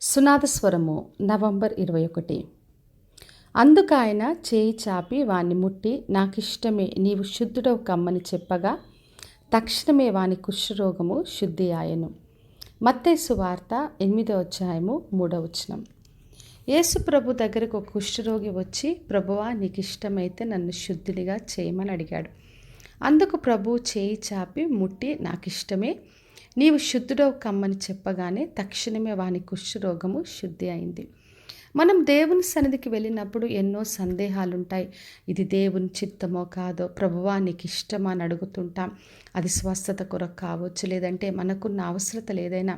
సునాదస్వరము November 21. అందుకాయన చేయి చాపి వాని ముట్టి, నాకిష్టమే నీవు శుద్ధుడవు కమ్మని చెప్పగా, తక్షణమే వాని కుష్ఠరోగము శుద్ధి ఆయను. మత్తయి సువార్త 8వ అధ్యాయము 3వ వచనం. యేసు ప్రభు దగ్గరకు ఒక కుష్ఠరోగి వచ్చి, ప్రభువా నీకు ఇష్టమైతే నన్ను శుద్ధినిగా చేయమని అడిగాడు. అందుకు ప్రభు చేయి చాపి ముట్టి, నాకిష్టమే నీవు శుద్ధుడవు కమ్మని చెప్పగానే తక్షణమే వాని కుష్ఠరోగము శుద్ధి అయింది. మనం దేవుని సన్నిధికి వెళ్ళినప్పుడు ఎన్నో సందేహాలుంటాయి. ఇది దేవుని చిత్తమో కాదో, ప్రభువా నీకు ఇష్టమా అని అడుగుతుంటాం. అది స్వస్థత కొరకు కావచ్చు, లేదంటే మనకున్న అవసరతలు ఏదైనా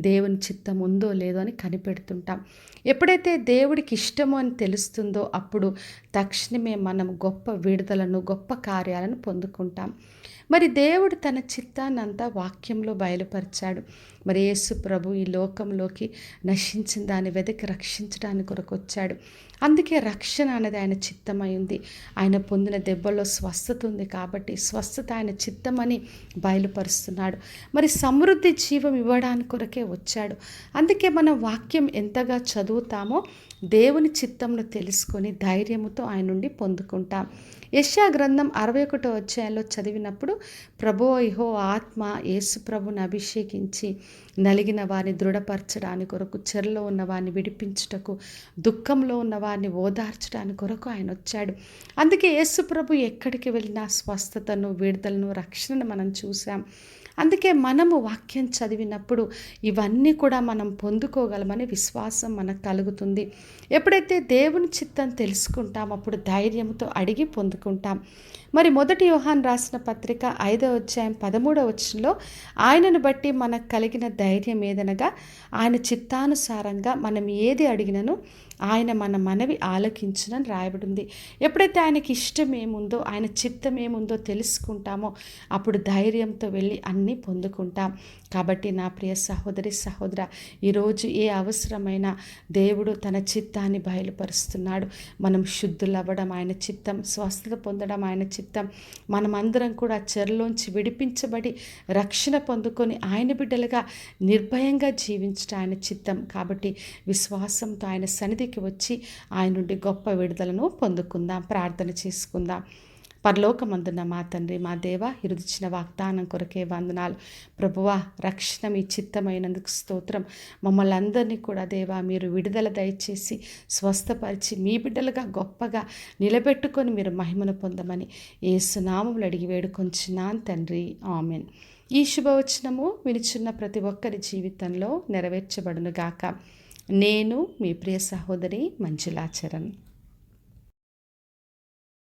దేవుని చిత్తం ఉందో లేదో అని కనిపెడుతుంటాం. ఎప్పుడైతే దేవుడికి ఇష్టమో అని తెలుస్తుందో అప్పుడు తక్షణమే మనం గొప్ప విడుదలను, గొప్ప కార్యాలను పొందుకుంటాం. మరి దేవుడు తన చిత్తాన్నంతా వాక్యంలో బయలుపరిచాడు. మరి యేసు ప్రభు ఈ లోకంలోకి నశించిన దాన్ని వెతికి రక్షించడానికి కొరకు వచ్చాడు. అందుకే రక్షణ అనేది ఆయన చిత్తమై ఉంది. ఆయన పొందిన దెబ్బల్లో స్వస్థత ఉంది కాబట్టి స్వస్థత ఆయన చిత్తమని బయలుపరుస్తున్నాడు. మరి సమృద్ధి జీవం ఇవ్వడానికి కొరకే వచ్చాడు. అందుకే మనం వాక్యం ఎంతగా చదువుతామో దేవుని చిత్తంను తెలుసుకొని ధైర్యముతో ఆయన నుండి పొందుకుంటాం. యెషయా గ్రంథం 61వ అధ్యాయంలో చదివినప్పుడు, ప్రభువో యెహోవా ఆత్మ యేసు ప్రభుని అభిషేకించి నలిగిన వారిని దృఢపరచడానికి కొరకు, చెరలో ఉన్న వారిని విడిపించుటకు, దుఃఖంలో ఉన్న వారిని ఓదార్చడానికి కొరకు ఆయన వచ్చాడు. అందుకే యేసు ప్రభు ఎక్కడికి వెళ్ళినా స్వస్థతను, విడుదలను, రక్షణను మనం చూసాం. అందుకే మనము వాక్యం చదివినప్పుడు ఇవన్నీ కూడా మనం పొందుకోగలమని విశ్వాసం మనకు కలుగుతుంది. ఎప్పుడైతే దేవుని చిత్తం తెలుసుకుంటాం అప్పుడు ధైర్యంతో అడిగి పొందుకుంటాం. మరి 1 యోహాను రాసిన పత్రిక 5వ అధ్యాయం 13వ వచనంలో, ఆయనను బట్టి మనకు కలిగిన ధైర్యం ఏదనగా, ఆయన చిత్తానుసారంగా మనం ఏది అడిగినను ఆయన మన మనవి ఆలకించునని రాయబడింది. ఎప్పుడైతే ఆయనకి ఇష్టం ఏముందో, ఆయన చిత్తం ఏముందో తెలుసుకుంటామో అప్పుడు ధైర్యంతో వెళ్ళి అన్నీ పొందుకుంటాం. కాబట్టి నా ప్రియ సహోదరి సహోదర, ఈరోజు ఏ అవసరమైన దేవుడు తన చిత్తాన్ని బయలుపరుస్తున్నాడు. మనం శుద్ధులవ్వడం ఆయన చిత్తం, స్వస్థత పొందడం ఆయన చిత్తం. మనమందరం కూడా చెరలోంచి విడిపించబడి రక్షణ పొందుకొని ఆయన బిడ్డలుగా నిర్భయంగా జీవించడం ఆయన చిత్తం. కాబట్టి విశ్వాసంతో ఆయన సన్నిధికి వచ్చి ఆయన నుండి గొప్ప విడుదలను పొందుకుందాం. ప్రార్థన చేసుకుందాం. పరలోకమందున్న మా తండ్రి, మా దేవ, ఇరుదిచ్చిన వాగ్దానం కొరకే వందనాలు. ప్రభువా, రక్షణ మీ చిత్తమైనందుకు స్తోత్రం. మమ్మల్ని అందరినీ కూడా దేవా మీరు విడుదల దయచేసి స్వస్థపరిచి మీ బిడ్డలుగా గొప్పగా నిలబెట్టుకొని మీరు మహిమను పొందమని యేసు నామములో అడిగి వేడుకొంచున్నాను తండ్రి, ఆమెన్. ఈ శుభవచనము వినిచున్న ప్రతి ఒక్కరి జీవితంలో నెరవేర్చబడునుగాక. నేను మీ ప్రియ సహోదరి మంజులా చరణ్.